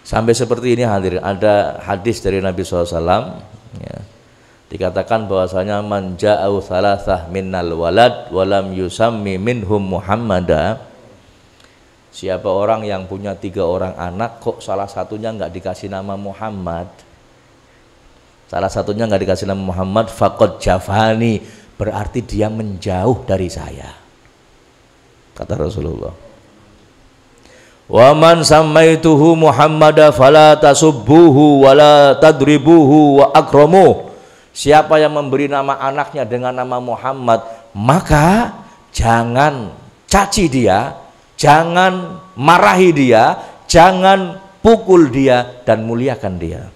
Sampai seperti ini hadirin, ada hadis dari Nabi SAW ya, dikatakan bahwasanya man ja'au thalathah minnal walad walam yusammi minhum Muhammada, siapa orang yang punya 3 orang anak kok salah satunya nggak dikasih nama Muhammad, salah satunya nggak dikasih nama Muhammad, faqad jafani, berarti dia menjauh dari saya, kata Rasulullah. Wa man sammaituhu Muhammada fala tasubbuhu wala tadribuhu wa akramuh, siapa yang memberi nama anaknya dengan nama Muhammad, maka jangan caci dia, jangan marahi dia, jangan pukul dia, dan muliakan dia.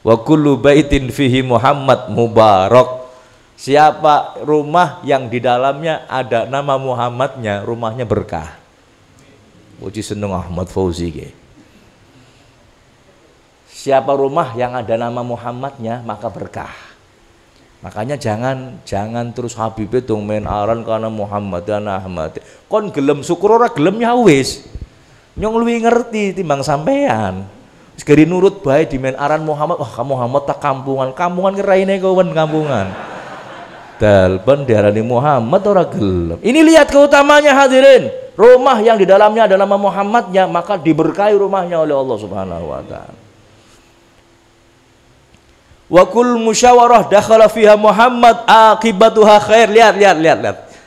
Wa kullu baitin fihi Muhammad mubarak, siapa rumah yang di dalamnya ada nama Muhammadnya, rumahnya berkah. Puji seneng Ahmad Fauzi ke. Siapa rumah yang ada nama Muhammadnya maka berkah. Makanya jangan terus Habib itu main aran karena Muhammad dan Ahmad. Kon gelem syukur ora gelem ya wis. Nyong luwih ngerti timbang sampean. Wis geri nurut bae di main aran Muhammad. Wah, kamu Muhammad tak kampungan. Kampungan keraine kawan kampungan. Dalban diarani Muhammad ora gelem. Ini lihat keutamanya hadirin. Rumah yang di dalamnya ada nama Muhammadnya maka diberkahi rumahnya oleh Allah Subhanahu wa taala. Wa kul musyawarah dakhala fiha Muhammad akibatuha khair. Lihat.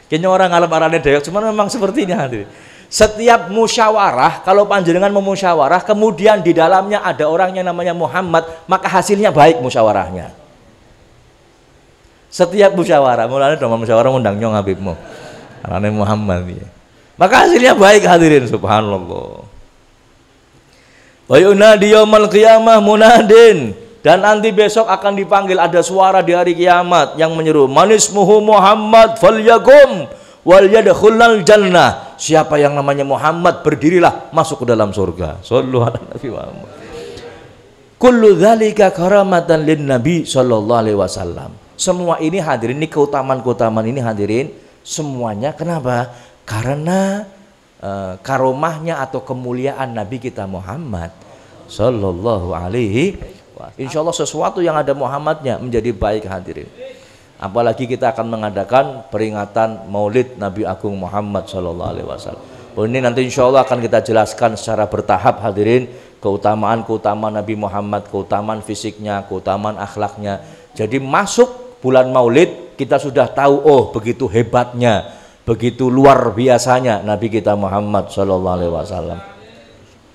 Kayaknya orang ngalap arane dewek, cuman memang seperti ini hadirin. Setiap musyawarah, kalau panjenengan memusyawarah kemudian di dalamnya ada orang yang namanya Muhammad, maka hasilnya baik musyawarahnya. Setiap musyawarah, mulane dong musyawarah undang nyong Habibmu. Arane Muhammad ya. Maka hasilnya baik hadirin, subhanallah. Wa yunadi yaumil qiyamah munadin, dan nanti besok akan dipanggil, ada suara di hari kiamat yang menyeru, manismuhu Muhammad falyakum wal yadkhulul jannah, siapa yang namanya Muhammad berdirilah masuk ke dalam surga. Shallu ala Nabi Muhammad. Kullu dzalika karamatan lin Nabi sallallahu alaihi wasallam. Semua ini hadirin, ini keutamaan ini hadirin semuanya kenapa? Karena karomahnya atau kemuliaan Nabi kita Muhammad sallallahu alaihi wasallam. Insya Allah sesuatu yang ada Muhammadnya menjadi baik hadirin. Apalagi kita akan mengadakan peringatan Maulid Nabi Agung Muhammad sallallahu alaihi wasallam. Ini nanti insya Allah akan kita jelaskan secara bertahap hadirin, keutamaan Nabi Muhammad, keutamaan fisiknya, keutamaan akhlaknya. Jadi masuk bulan Maulid kita sudah tahu, oh begitu hebatnya, begitu luar biasanya Nabi kita Muhammad sallallahu alaihi wasallam.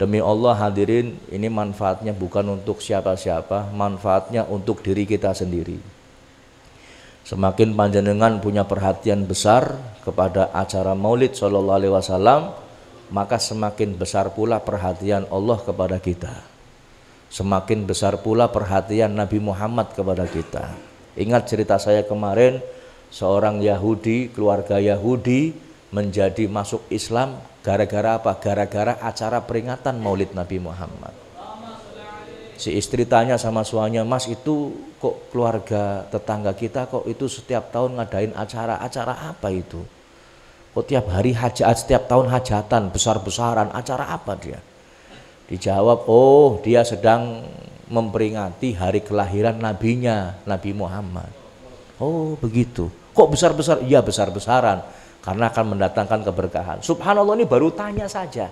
Demi Allah hadirin, ini manfaatnya bukan untuk siapa-siapa, manfaatnya untuk diri kita sendiri. Semakin panjenengan punya perhatian besar kepada acara Maulid sallallahu alaihi wasallam, maka semakin besar pula perhatian Allah kepada kita. Semakin besar pula perhatian Nabi Muhammad kepada kita. Ingat cerita saya kemarin, seorang Yahudi, keluarga Yahudi menjadi masuk Islam gara-gara apa? Gara-gara acara peringatan Maulid Nabi Muhammad. Si istri tanya sama suaminya, Mas itu kok keluarga tetangga kita kok itu setiap tahun ngadain acara apa itu? Kok tiap hari setiap tahun hajatan besar-besaran, acara apa dia? Dijawab, oh dia sedang memperingati hari kelahiran nabinya, Nabi Muhammad. Oh begitu. Kok besar-besar? Iya besar-besaran, karena akan mendatangkan keberkahan. Subhanallah, ini baru tanya saja.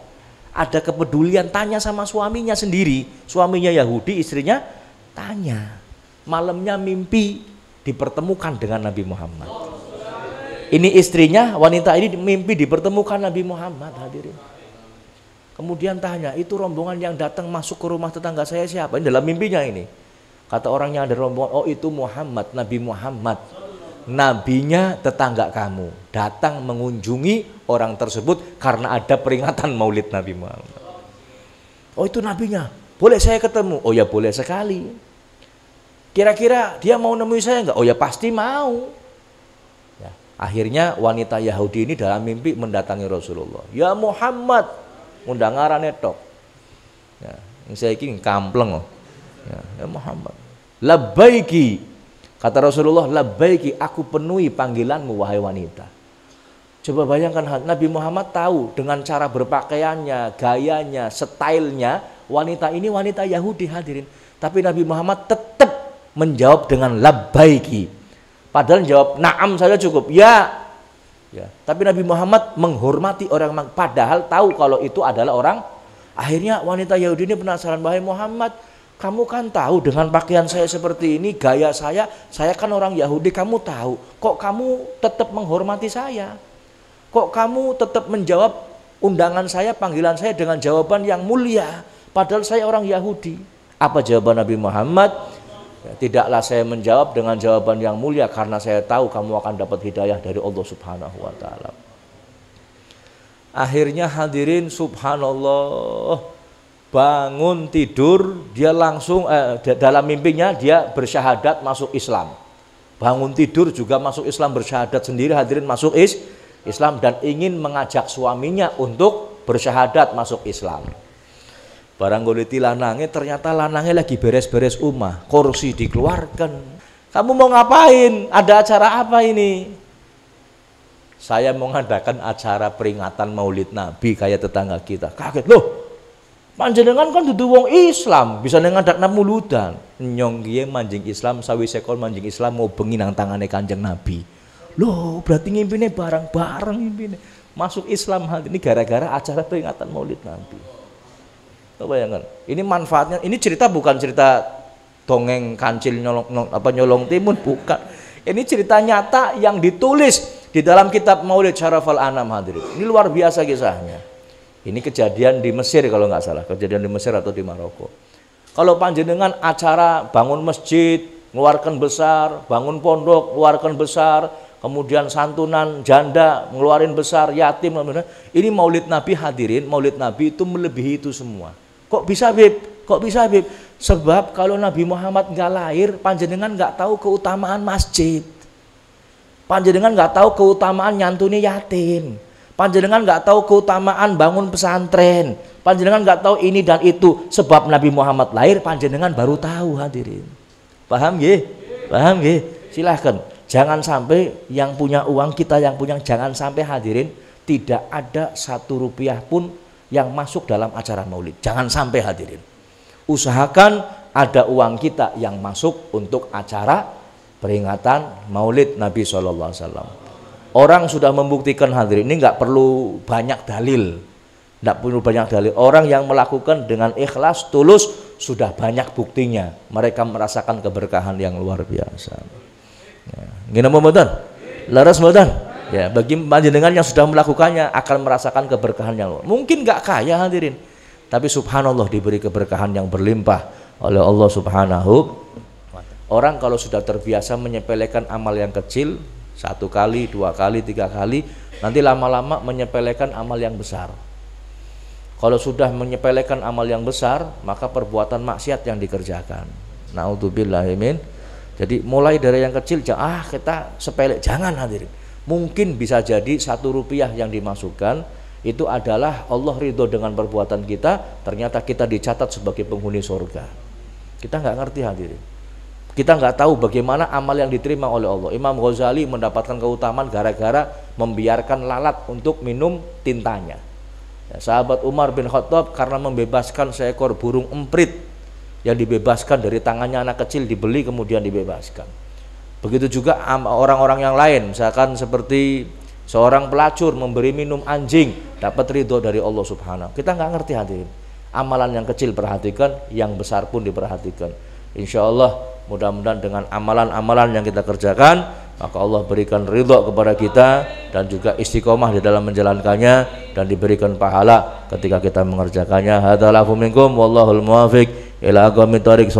Ada kepedulian, tanya sama suaminya sendiri. Suaminya Yahudi, istrinya tanya. Malamnya mimpi dipertemukan dengan Nabi Muhammad. Ini istrinya, wanita ini mimpi dipertemukan Nabi Muhammad hadirin. Kemudian tanya, itu rombongan yang datang masuk ke rumah tetangga saya siapa? Ini dalam mimpinya ini. Kata orangnya ada rombongan, oh itu Muhammad, Nabi Muhammad. Nabinya tetangga kamu, datang mengunjungi orang tersebut karena ada peringatan Maulid Nabi Muhammad. Oh itu nabinya, boleh saya ketemu? Oh ya boleh sekali. Kira-kira dia mau nemui saya enggak? Oh ya pasti mau. Ya, akhirnya wanita Yahudi ini dalam mimpi mendatangi Rasulullah. Ya Muhammad, undang ngarane tok. Ya, yang saya ingin kampleng. Ya Muhammad. Labbaiki. Kata Rasulullah, labbaiki, aku penuhi panggilanmu wahai wanita. Coba bayangkan, Nabi Muhammad tahu dengan cara berpakaiannya, gayanya, stylenya, wanita ini wanita Yahudi hadirin. Tapi Nabi Muhammad tetap menjawab dengan labbaiki. Padahal jawab na'am saja cukup. Ya. Ya. Tapi Nabi Muhammad menghormati orang, padahal tahu kalau itu adalah orang. Akhirnya wanita Yahudi ini penasaran, wahai Muhammad, kamu kan tahu dengan pakaian saya seperti ini, gaya saya kan orang Yahudi, kamu tahu. Kok kamu tetap menghormati saya? Kok kamu tetap menjawab undangan saya, panggilan saya dengan jawaban yang mulia? Padahal saya orang Yahudi. Apa jawaban Nabi Muhammad? Ya, tidaklah saya menjawab dengan jawaban yang mulia karena saya tahu kamu akan dapat hidayah dari Allah Subhanahu wa Ta'ala. Akhirnya hadirin, subhanallah, bangun tidur dia langsung dalam mimpinya dia bersyahadat masuk Islam. Bangun tidur juga masuk Islam, bersyahadat sendiri hadirin masuk Islam, dan ingin mengajak suaminya untuk bersyahadat masuk Islam. Barang goleti lanangnya, ternyata lanangnya lagi beres-beres umah, kursi dikeluarkan. Kamu mau ngapain? Ada acara apa ini? Saya mau ngadakan acara peringatan Maulid Nabi kayak tetangga kita. Kaget, loh, panjenengan kan dudu wong Islam, bisa ngadakna mauludan. Nyong kiye manjing Islam, sawise kon manjing Islam mau bengi nang tangane Kanjeng Nabi. Loh, berarti ngimpine bareng-bareng ngimpine. Masuk Islam hal ini gara-gara acara peringatan Maulid Nabi. Coba bayangkan. Ini manfaatnya, ini cerita bukan cerita dongeng kancil nyolong timun, bukan. Ini cerita nyata yang ditulis di dalam kitab Maulid Syarafal Anam hadirin. Ini luar biasa kisahnya. Ini kejadian di Mesir kalau nggak salah, kejadian di Mesir atau di Maroko. Kalau panjenengan acara bangun masjid, ngeluarkan besar, bangun pondok, ngeluarkan besar, kemudian santunan janda, ngeluarin besar, yatim, ini Maulid Nabi hadirin, Maulid Nabi itu melebihi itu semua. Kok bisa Bib? Kok bisa Bib? Sebab kalau Nabi Muhammad nggak lahir, panjenengan nggak tahu keutamaan masjid. Panjenengan nggak tahu keutamaan nyantuni yatim. Panjenengan nggak tahu keutamaan bangun pesantren. Panjenengan nggak tahu ini dan itu. Sebab Nabi Muhammad lahir, panjenengan baru tahu hadirin. Paham ya? Paham ya? Silahkan. Jangan sampai yang punya uang, kita yang punya, jangan sampai hadirin tidak ada 1 rupiah pun yang masuk dalam acara maulid. Jangan sampai hadirin. Usahakan ada uang kita yang masuk untuk acara peringatan maulid Nabi SAW. Orang sudah membuktikan hadirin, ini nggak perlu banyak dalil, nggak perlu banyak dalil. Orang yang melakukan dengan ikhlas, tulus, sudah banyak buktinya. Mereka merasakan keberkahan yang luar biasa. Gini mau mboten? Laras mboten? Ya, bagi panjenengan yang sudah melakukannya akan merasakan keberkahan yang luar. Mungkin nggak kaya hadirin, tapi subhanallah diberi keberkahan yang berlimpah oleh Allah Subhanahu. Orang kalau sudah terbiasa menyepelekan amal yang kecil, 1 kali, 2 kali, 3 kali, nanti lama-lama menyepelekan amal yang besar. Kalau sudah menyepelekan amal yang besar, maka perbuatan maksiat yang dikerjakan. Naudzubillahimin. Jadi mulai dari yang kecil, kita sepele, jangan hadirin. Mungkin bisa jadi 1 rupiah yang dimasukkan itu adalah Allah ridho dengan perbuatan kita, ternyata kita dicatat sebagai penghuni surga. Kita nggak ngerti hadirin. Kita nggak tahu bagaimana amal yang diterima oleh Allah. Imam Ghazali mendapatkan keutamaan gara-gara membiarkan lalat untuk minum tintanya. Ya, sahabat Umar bin Khattab karena membebaskan seekor burung emprit yang dibebaskan dari tangannya anak kecil, dibeli kemudian dibebaskan. Begitu juga orang-orang yang lain, misalkan seperti seorang pelacur memberi minum anjing, dapat ridho dari Allah Subhanahu. Kita nggak ngerti hadirin. Amalan yang kecil perhatikan, yang besar pun diperhatikan. Insya Allah mudah-mudahan dengan amalan-amalan yang kita kerjakan, maka Allah berikan ridho kepada kita dan juga istiqomah di dalam menjalankannya dan diberikan pahala ketika kita mengerjakannya. Hadzal afu minkum wallahul muwaffiq ila aqwamit thoriq.